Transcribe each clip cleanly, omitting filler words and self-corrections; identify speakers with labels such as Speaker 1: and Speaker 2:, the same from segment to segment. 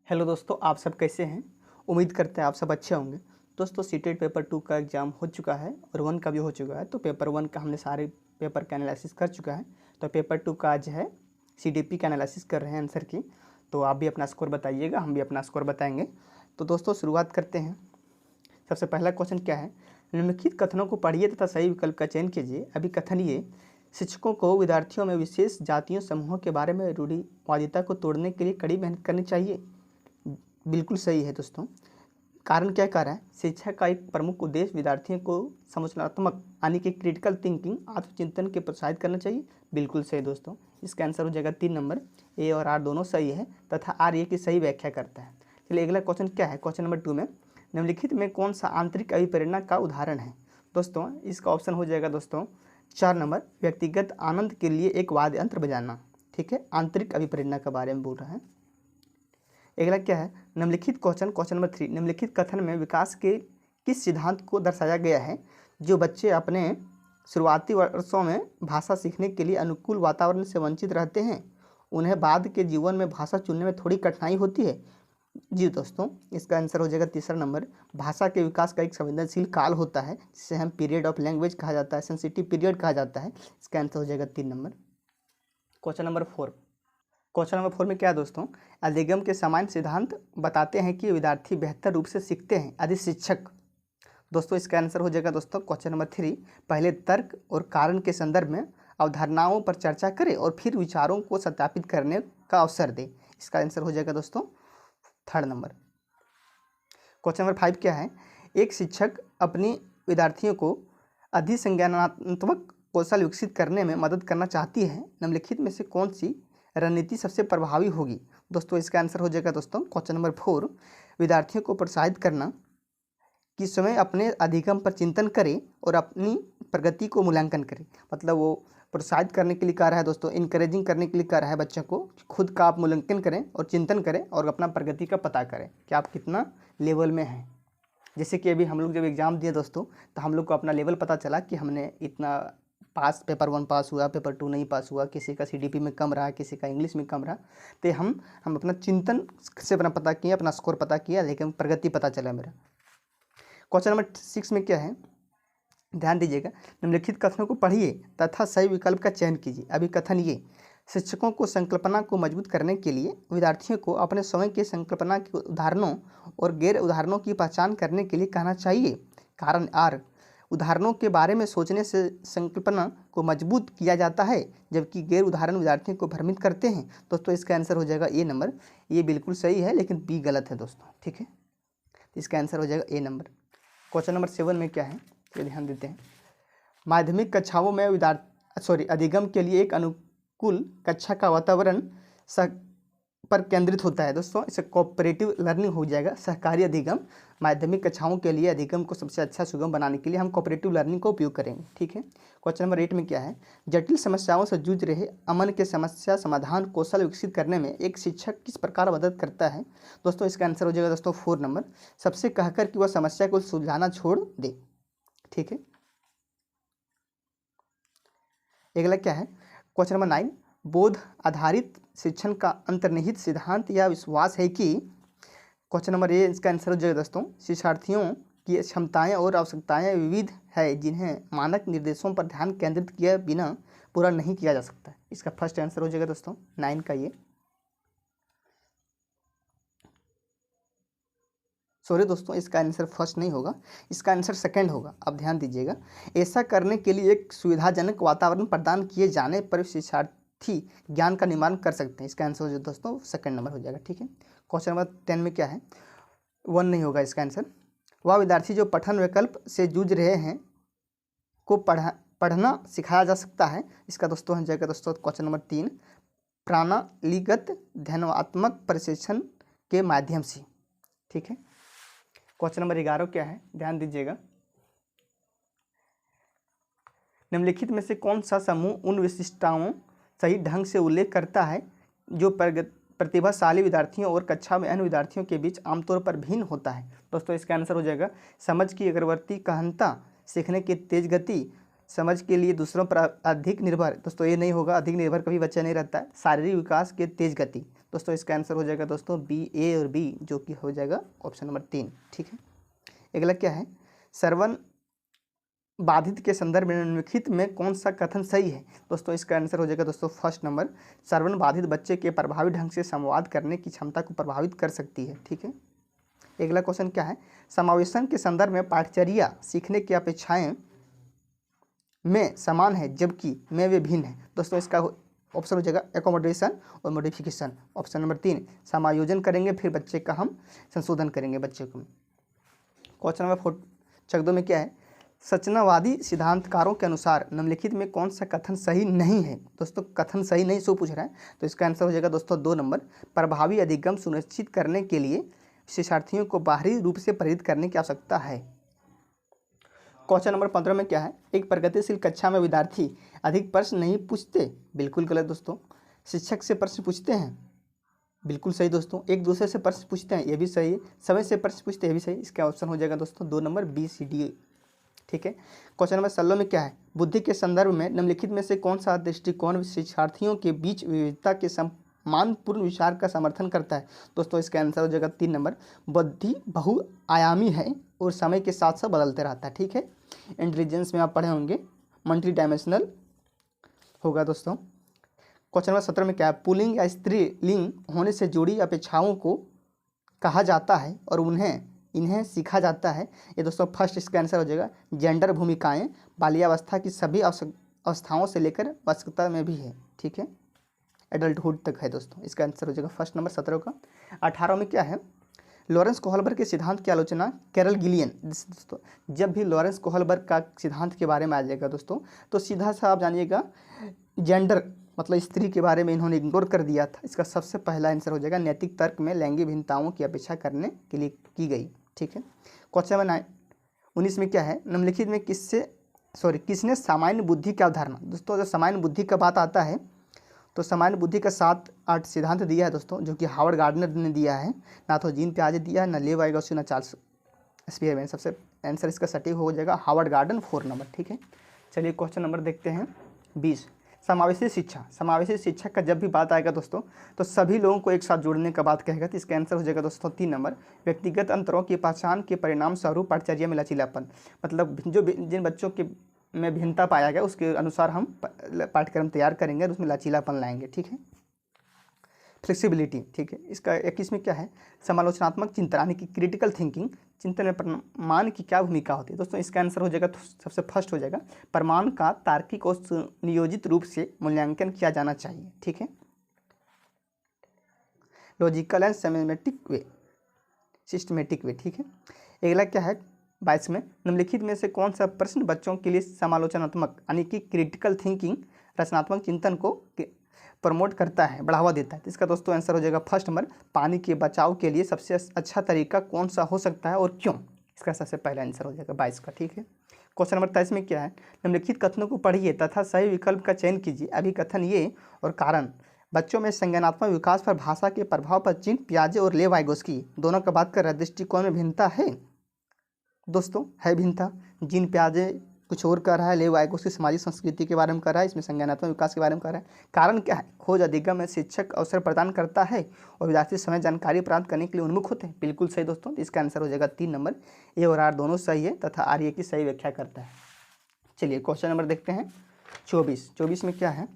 Speaker 1: Hello दोस्तों, आप सब कैसे हैं। उम्मीद करते हैं आप सब अच्छे होंगे। दोस्तों, सीटेट पेपर 2 का एग्ज़ाम हो चुका है और 1 का भी हो चुका है। तो पेपर 1 का हमने सारे पेपर का एनालिसिस कर चुका है। तो पेपर 2 का आज है सीडीपी का एनालिसिस कर रहे हैं आंसर की। तो आप भी अपना स्कोर बताइएगा, हम भी अपना स्कोर बताएंगे। तो दोस्तों शुरुआत करते हैं। सबसे पहला क्वेश्चन क्या है, निम्नलिखित कथनों को पढ़िए तथा सही विकल्प का चयन कीजिए। अभी कथन ये, शिक्षकों को विद्यार्थियों में विशेष जातियों समूहों के बारे में रूढ़िवादिता को तोड़ने के लिए कड़ी मेहनत करनी चाहिए। बिल्कुल सही है दोस्तों। कारण क्या कह रहा है, शिक्षा का एक प्रमुख उद्देश्य विद्यार्थियों को समझनात्मक यानी कि क्रिटिकल थिंकिंग आत्मचिंतन के प्रोत्साहित करना चाहिए। बिल्कुल सही दोस्तों। इसका आंसर हो जाएगा 3 नंबर। ए और आर दोनों सही है तथा आर ए की सही व्याख्या करता है। चलिए अगला क्वेश्चन क्या है, क्वेश्चन नंबर 2 में निम्नलिखित में कौन सा आंतरिक अभिप्रेरणा का उदाहरण है। दोस्तों इसका ऑप्शन हो जाएगा दोस्तों 4 नंबर, व्यक्तिगत आनंद के लिए एक वाद्य यंत्र बजाना। ठीक है, आंतरिक अभिप्रेरणा के बारे में बोल रहा है। अगला क्या है, निम्नलिखित क्वेश्चन नंबर 3, निम्नलिखित कथन में विकास के किस सिद्धांत को दर्शाया गया है जो बच्चे अपने शुरुआती वर्षों में भाषा सीखने के लिए अनुकूल वातावरण से वंचित रहते हैं, उन्हें बाद के जीवन में भाषा चुनने में थोड़ी कठिनाई होती है। जी दोस्तों, इसका आंसर हो जाएगा तीसरा नंबर। भाषा के विकास का एक संवेदनशील काल होता है जिसे हम पीरियड ऑफ लैंग्वेज कहा जाता है, सेंसिटिव पीरियड कहा जाता है। इसका आंसर हो जाएगा 3 number. Question number 4, question number 4 में क्या है दोस्तों, अधिगम के सामान्य सिद्धांत बताते हैं कि विद्यार्थी बेहतर रूप से सीखते हैं यदि शिक्षक। दोस्तों इसका आंसर हो जाएगा दोस्तों क्वेश्चन नंबर 3, पहले तर्क और कारण के संदर्भ में अवधारणाओं पर चर्चा करें और फिर विचारों को सत्यापित करने का अवसर दें। इसका आंसर हो जाएगा दोस्तों 3rd नंबर। क्वेश्चन नंबर 5 क्या है, एक शिक्षक अपनी विद्यार्थियों को अधिसंज्ञानात्मक कौशल विकसित करने में मदद करना चाहती है, निम्नलिखित में से कौन सी रणनीति सबसे प्रभावी होगी। दोस्तों इसका आंसर हो जाएगा दोस्तों क्वेश्चन नंबर 4, विद्यार्थियों को प्रोत्साहित करना कि स्वयं अपने अधिगम पर चिंतन करें और अपनी प्रगति को मूल्यांकन करें। मतलब वो प्रोत्साहित करने के लिए कह रहा है दोस्तों, इनकरेजिंग करने के लिए कह रहा है बच्चों को खुद का आप मूल्यांकन करें और चिंतन करें और अपना प्रगति का पता करें कि आप कितना लेवल में हैं। जैसे कि अभी हम लोग जब एग्ज़ाम दिए दोस्तों, तो हम लोग को अपना लेवल पता चला कि हमने इतना पास, पेपर 1 पास हुआ, पेपर 2 नहीं पास हुआ, किसी का सीडीपी में कम रहा, किसी का इंग्लिश में कम रहा। तो हम अपना चिंतन से अपना पता किया, अपना स्कोर पता किया, लेकिन प्रगति पता चला मेरा। क्वेश्चन नंबर 6 में क्या है, ध्यान दीजिएगा, निम्नलिखित कथनों को पढ़िए तथा सही विकल्प का चयन कीजिए। अभी कथन ये, शिक्षकों को संकल्पना को मजबूत करने के लिए विद्यार्थियों को अपने स्वयं के संकल्पना के उदाहरणों और गैर उदाहरणों की पहचान करने के लिए कहना चाहिए। कारण आर, उदाहरणों के बारे में सोचने से संकल्पना को मजबूत किया जाता है जबकि गैर उदाहरण विद्यार्थियों को भ्रमित करते हैं। दोस्तों इसका आंसर हो जाएगा ए नंबर। ये बिल्कुल सही है लेकिन बी गलत है दोस्तों। ठीक है, इसका आंसर हो जाएगा ए नंबर। क्वेश्चन नंबर 7 में क्या है, ये ध्यान देते हैं। माध्यमिक कक्षाओं में अधिगम के लिए एक अनुकूल कक्षा का वातावरण पर केंद्रित होता है। दोस्तों इसे कोऑपरेटिव लर्निंग हो जाएगा, सहकारी अधिगम। माध्यमिक कक्षाओं के लिए अधिगम को सबसे अच्छा सुगम बनाने के लिए हम कोऑपरेटिव लर्निंग का उपयोग करेंगे। ठीक है, क्वेश्चन नंबर 8 में क्या है, जटिल समस्याओं से जूझ रहे अमन के समस्या समाधान कौशल विकसित करने में एक शिक्षक किस प्रकार मदद करता है। दोस्तों इसका आंसर हो जाएगा दोस्तों 4 नंबर, सबसे कहकर कि वह समस्या को सुलझाना छोड़ दे। ठीक है, अगला क्या है, क्वेश्चन नंबर 9, बोध आधारित शिक्षण का अंतर्निहित सिद्धांत या विश्वास है कि। क्वेश्चन नंबर ए, इसका आंसर हो जाएगा दोस्तों, शिक्षार्थियों की क्षमताएं और आवश्यकताएं विविध है जिन्हें मानक निर्देशों पर ध्यान केंद्रित किए बिना पूरा नहीं किया जा सकता। इसका फर्स्ट आंसर हो जाएगा दोस्तों 9 का ये। सॉरी दोस्तों, इसका आंसर फर्स्ट नहीं होगा, इसका आंसर सेकंड होगा। अब ध्यान दीजिएगा, ऐसा करने के लिए एक सुविधाजनक वातावरण प्रदान किए जाने पर शिक्षार्थी ज्ञान का निर्माण कर सकते हैं। इसका आंसर हो जाएगा दोस्तों सेकंड नंबर हो जाएगा। ठीक है, क्वेश्चन नंबर 10 में क्या है, 1 नहीं होगा इसका आंसर। वह विद्यार्थी जो पठन विकल्प से जूझ रहे हैं को पढ़ना सिखाया जा सकता है। इसका दोस्तों हो जाएगा दोस्तों क्वेश्चन नंबर 3, प्रणालीगत ध्यानात्मक प्रशिक्षण के माध्यम से। ठीक है, क्वेश्चन नंबर 11 क्या है, ध्यान दीजिएगा, निम्नलिखित में से कौन सा समूह उन विशिष्टताओं सही ढंग से उल्लेख करता है जो प्रतिभाशाली विद्यार्थियों और कक्षा में अन्य विद्यार्थियों के बीच आमतौर पर भिन्न होता है। दोस्तों इसका आंसर हो जाएगा समझ की अग्रवर्ती गहनता, सीखने की तेज गति, समझ के लिए दूसरों पर अधिक निर्भर। दोस्तों ये नहीं होगा, अधिक निर्भर कभी बच्चा नहीं रहता है। शारीरिक विकास के तेज गति, दोस्तों इसका आंसर हो जाएगा दोस्तों बी, ए और बी, जो कि हो जाएगा ऑप्शन नंबर 3। ठीक है, अगला क्या है, श्रवण बाधित के संदर्भ में निम्नलिखित में कौन सा कथन सही है। दोस्तों इसका आंसर हो जाएगा दोस्तों फर्स्ट नंबर, श्रवण बाधित बच्चे के प्रभावी ढंग से संवाद करने की क्षमता को प्रभावित कर सकती है। ठीक है, अगला क्वेश्चन क्या है, समावेशन के संदर्भ में पाठचर्या सीखने की अपेक्षाएं में समान है जबकि में वे भिन्न है। दोस्तों इसका ऑप्शन हो जाएगा एकोमोडेशन और मॉडिफिकेशन। ऑप्शन नंबर 3, समायोजन करेंगे फिर बच्चे का हम संशोधन करेंगे बच्चे को। क्वेश्चन नंबर 14 में क्या है, संरचनावादी सिद्धांतकारों के अनुसार निम्नलिखित में कौन सा कथन सही नहीं है। दोस्तों कथन सही नहीं सो पूछ रहा है, तो इसका आंसर हो जाएगा दोस्तों 2 नंबर, प्रभावी अधिगम सुनिश्चित करने के लिए शिक्षार्थियों को बाहरी रूप से प्रेरित करने की आवश्यकता है। क्वेश्चन नंबर 15 में क्या है, एक प्रगतिशील कक्षा में विद्यार्थी अधिक प्रश्न नहीं पूछते। बिल्कुल गलत दोस्तों, शिक्षक से प्रश्न पूछते हैं। बिल्कुल सही दोस्तों, एक दूसरे से प्रश्न पूछते हैं, ये भी सही है। समय से प्रश्न पूछते हैं, ये भी सही। इसका ऑप्शन हो जाएगा दोस्तों 2 नंबर, बी, सी, डी। ठीक है, क्वेश्चन नंबर 16 में क्या है, बुद्धि के संदर्भ में निम्नलिखित में से कौन सा दृष्टिकोण शिक्षार्थियों के बीच विविधता के सम्मानपूर्ण विचार का समर्थन करता है। दोस्तों इसका आंसर हो जाएगा 3 नंबर, बुद्धि बहुआयामी है और समय के साथ साथ बदलते रहता है। ठीक है, इंटेलिजेंस में आप पढ़े होंगे, मल्टी डायमेंशनल होगा दोस्तों। क्वेश्चन नंबर 17 में क्या है, पुल्लिंग या स्त्रीलिंग होने से जुड़ी अपेक्षाओं को कहा जाता है और इन्हें सीखा जाता है। ये दोस्तों फर्स्ट इसका आंसर हो जाएगा जेंडर भूमिकाएं बाल्यावस्था की सभी अवस्थाओं से लेकर वयस्कता में भी है। ठीक है, एडल्टहुड तक है दोस्तों। इसका आंसर हो जाएगा फर्स्ट नंबर 17 का। 18 में क्या है, लॉरेंस कोहलबर्ग के सिद्धांत की आलोचना कैरल गिलियन। दोस्तों जब भी लॉरेंस कोहलबर्ग का सिद्धांत के बारे में आ जाएगा दोस्तों, तो सीधा सा आप जानिएगा जेंडर मतलब स्त्री के बारे में इन्होंने इग्नोर कर दिया था। इसका सबसे पहला आंसर हो जाएगा नैतिक तर्क में लैंगिक भिन्नताओं की अपेक्षा करने के लिए की गई। ठीक है, क्वेश्चन नंबर 19 में क्या है, निम्नलिखित में किसने सामान्य बुद्धि की अवधारणा। दोस्तों जब सामान्य बुद्धि का बात आता है तो सामान्य बुद्धि का 7-8 सिद्धांत दिया है दोस्तों, जो कि हावर्ड गार्डनर ने दिया है, ना तो जीन पियाजे दिया है, ना लेव वाइगोत्स्की, ना चार्ल्स स्पीयरमैन। सबसे आंसर इसका सटीक हो जाएगा हावर्ड गार्डन 4 नंबर। ठीक है, चलिए क्वेश्चन नंबर देखते हैं 20, समावेशी शिक्षा। समावेशी शिक्षा का जब भी बात आएगा दोस्तों, तो सभी लोगों को एक साथ जोड़ने का बात कहेगा, तो इसका आंसर हो जाएगा दोस्तों 3 नंबर, व्यक्तिगत अंतरों की पहचान के परिणाम स्वरूप पाठचर्या में लचीलापन। मतलब जिन बच्चों के में भिन्नता पाया गया उसके अनुसार हम पाठ्यक्रम तैयार करेंगे और उसमें लचीलापन लाएंगे। ठीक है, फ्लेक्सिबिलिटी। ठीक है, इसका 21 में क्या है, समालोचनात्मक चिंतन यानी कि क्रिटिकल थिंकिंग, चिंतन में प्रमाण की क्या भूमिका होती है। दोस्तों इसका आंसर हो जाएगा सबसे फर्स्ट हो जाएगा, प्रमाण का तार्किक और सुनियोजित रूप से मूल्यांकन किया जाना चाहिए। ठीक है, लॉजिकल एंड सिस्टमेटिक वे। ठीक है, अगला क्या है 22 में, निम्नलिखित में से कौन सा प्रश्न बच्चों के लिए समालोचनात्मक यानी कि क्रिटिकल थिंकिंग रचनात्मक चिंतन को प्रमोट करता है, बढ़ावा देता है। तो इसका दोस्तों आंसर हो जाएगा फर्स्ट नंबर, पानी के बचाव के लिए सबसे अच्छा तरीका कौन सा हो सकता है और क्यों। इसका सबसे पहला आंसर हो जाएगा 22 का। ठीक है, क्वेश्चन नंबर 23 में क्या है, निम्नलिखित कथनों को पढ़िए तथा सही विकल्प का चयन कीजिए। अभिकथन ये और कारण, बच्चों में संज्ञानात्मक विकास पर भाषा के प्रभाव पर जीन पियाजे और लेव वाइगोत्स्की दोनों का बात कर रहा है, दृष्टिकोण में भिन्नता है। दोस्तों है भिन्नता, जीन पियाजे कुछ और कर रहा है, लेव वाइगोत्स्की सामाजिक संस्कृति के बारे में कर रहा है, इसमें संज्ञानात्मक विकास के बारे में कर रहा है। कारण क्या है, खोज अधिगम में शिक्षक अवसर प्रदान करता है और विद्यार्थी समय जानकारी प्राप्त करने के लिए उन्मुख होते हैं। बिल्कुल सही दोस्तों, तो इसका आंसर हो जाएगा 3 नंबर, ए और आर दोनों सही है तथा आर ए की सही व्याख्या करता है। चलिए क्वेश्चन नंबर देखते हैं 24 में क्या है,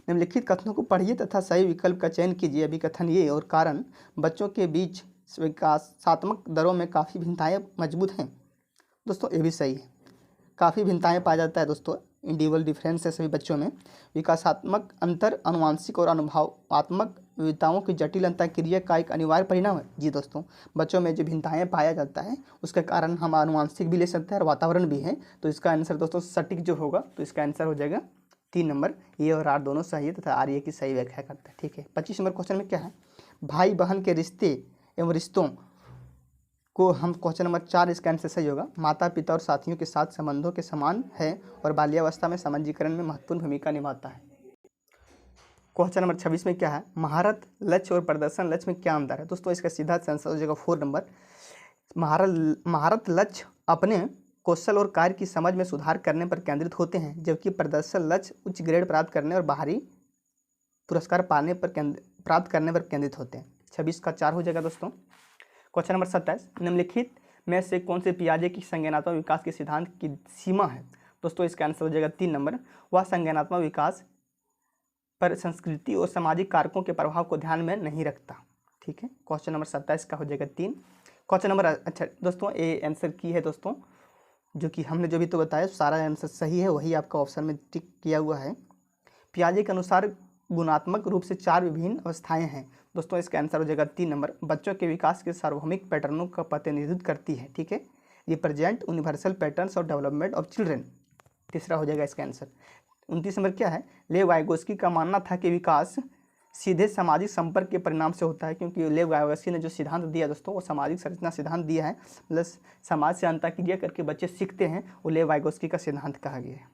Speaker 1: निम्नलिखित कथनों को पढ़िए तथा सही विकल्प का चयन कीजिए। अभिकथन ये और कारण, बच्चों के बीच विकासात्मक दरों में काफ़ी भिन्नताएं मजबूत हैं। दोस्तों ये भी सही है, काफ़ी भिन्नताएं पाया जाता है दोस्तों, इंडिविजुअल डिफरेंस है सभी बच्चों में। विकासात्मक अंतर आनुवांशिक और अनुभवात्मक विविधताओं की जटिल अंतःक्रिया का एक अनिवार्य परिणाम है। जी दोस्तों, बच्चों में जो भिन्नताएं पाया जाता है उसके कारण हम आनुवांशिक भी ले सकते हैं और वातावरण भी है। तो इसका आंसर दोस्तों सटीक जो होगा, तो इसका आंसर हो जाएगा 3 नंबर, ए और आर दोनों सही है तथा आर ए की सही व्याख्या करता है। ठीक है, 25 नंबर क्वेश्चन में क्या है, भाई बहन के रिश्ते एवं रिश्तों को हम क्वेश्चन नंबर 4 इसका आंसर सही होगा, माता पिता और साथियों के साथ संबंधों के समान है और बाल्यावस्था में सामाजिकरण में महत्वपूर्ण भूमिका निभाता है। क्वेश्चन नंबर 26 में क्या है, महारत लक्ष्य और प्रदर्शन लक्ष्य में क्या अंतर है। दोस्तों इसका सीधा आंसर हो जाएगा 4 नंबर, महारत लक्ष्य अपने कौशल और कार्य की समझ में सुधार करने पर केंद्रित होते हैं, जबकि प्रदर्शन लक्ष्य उच्च ग्रेड प्राप्त करने और बाहरी पुरस्कार पाने पर प्राप्त करने पर केंद्रित होते हैं। 26 का 4 हो जाएगा दोस्तों। क्वेश्चन नंबर 27, निम्नलिखित में से कौन से पियाजे की संज्ञानात्मक विकास के सिद्धांत की सीमा है? दोस्तों इसका आंसर हो जाएगा 3 नंबर, वह संज्ञानात्मक विकास पर संस्कृति और सामाजिक कारकों के प्रभाव को ध्यान में नहीं रखता। ठीक है, क्वेश्चन नंबर 27 का हो जाएगा 3। क्वेश्चन नंबर, अच्छा दोस्तों ये आंसर की है दोस्तों, जो कि हमने जो भी तो बताया सारा आंसर सही है, वही आपका ऑप्शन में टिक किया हुआ है। पियाजे के अनुसार गुणात्मक रूप से 4 विभिन्न अवस्थाएं हैं। दोस्तों इसका आंसर हो जाएगा 3 नंबर, बच्चों के विकास के सार्वभौमिक पैटर्नों का प्रतिनिधित्व करती है। ठीक है, represent universal patterns of development of children, तीसरा हो जाएगा इसका आंसर। 29 नंबर क्या है? लेव वाइगोस्की का मानना था कि विकास सीधे सामाजिक संपर्क के परिणाम से होता है, क्योंकि लेव वाइगोस्की ने जो सिद्धांत दिया दोस्तों वो सामाजिक संरचना सिद्धांत दिया है, मतलब समाज से अंतःक्रिया करके बच्चे सीखते हैं, वो लेव वाइगोस्की का सिद्धांत कहा गया है।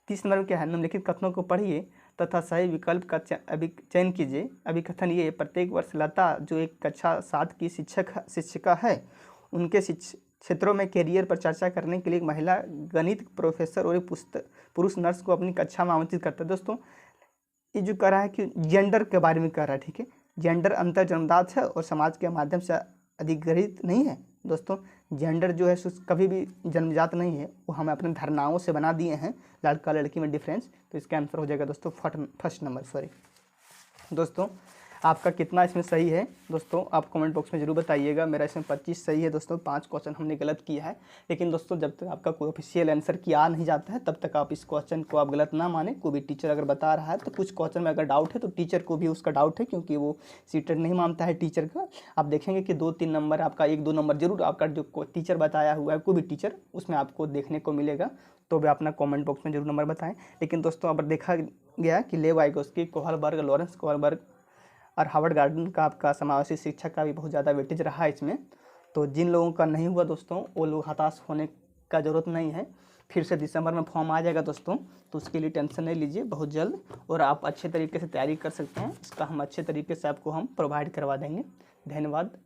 Speaker 1: 30 नंबर में क्या है? निम्नलिखित कथनों को पढ़िए तथा सही विकल्प का चयन कीजिए। अभिकथन ये, प्रत्येक वर्ष लता जो एक कक्षा 7 की शिक्षिका है, उनके क्षेत्रों में कैरियर पर चर्चा करने के लिए एक महिला गणित प्रोफेसर और एक पुरुष नर्स को अपनी कक्षा में आमंत्रित करता है। दोस्तों ये जो कह रहा है कि जेंडर के बारे में कह रहा है। ठीक है, जेंडर अंतर जन्मजात है और समाज के माध्यम से अधिग्रहित नहीं है। दोस्तों जेंडर जो है कभी भी जन्मजात नहीं है, वो हमें अपने धारणाओं से बना दिए हैं, लड़का लड़की में डिफरेंस। तो इसका आंसर हो जाएगा दोस्तों फर्स्ट नंबर। सॉरी दोस्तों, आपका कितना इसमें सही है दोस्तों आप कमेंट बॉक्स में जरूर बताइएगा। मेरा इसमें 25 सही है दोस्तों, 5 क्वेश्चन हमने गलत किया है। लेकिन दोस्तों जब तक आपका कोई ऑफिशियल आंसर की आ नहीं जाता है तब तक आप इस क्वेश्चन को आप गलत ना माने। कोई भी टीचर अगर बता रहा है तो कुछ क्वेश्चन में अगर डाउट है तो टीचर को भी उसका डाउट है, क्योंकि वो सीटेड नहीं मानता है टीचर का। आप देखेंगे कि 2-3 नंबर आपका 1-2 नंबर जरूर आपका जो टीचर बताया हुआ है, कोई भी टीचर, उसमें आपको देखने को मिलेगा। तो भी अपना कमेंट बॉक्स में जरूर नंबर बताएं। लेकिन दोस्तों अब देखा गया कि लेव वाइगोस्की, कोहलबर्ग, लॉरेंस कोहलबर्ग और हार्वर्ड गार्डन का आपका समावेशी शिक्षा का भी बहुत ज़्यादा वेटेज रहा है इसमें। तो जिन लोगों का नहीं हुआ दोस्तों वो लोग हताश होने का ज़रूरत नहीं है, फिर से दिसंबर में फॉर्म आ जाएगा दोस्तों, तो उसके लिए टेंशन नहीं लीजिए, बहुत जल्द, और आप अच्छे तरीके से तैयारी कर सकते हैं। इसका हम अच्छे तरीके से आपको हम प्रोवाइड करवा देंगे। धन्यवाद।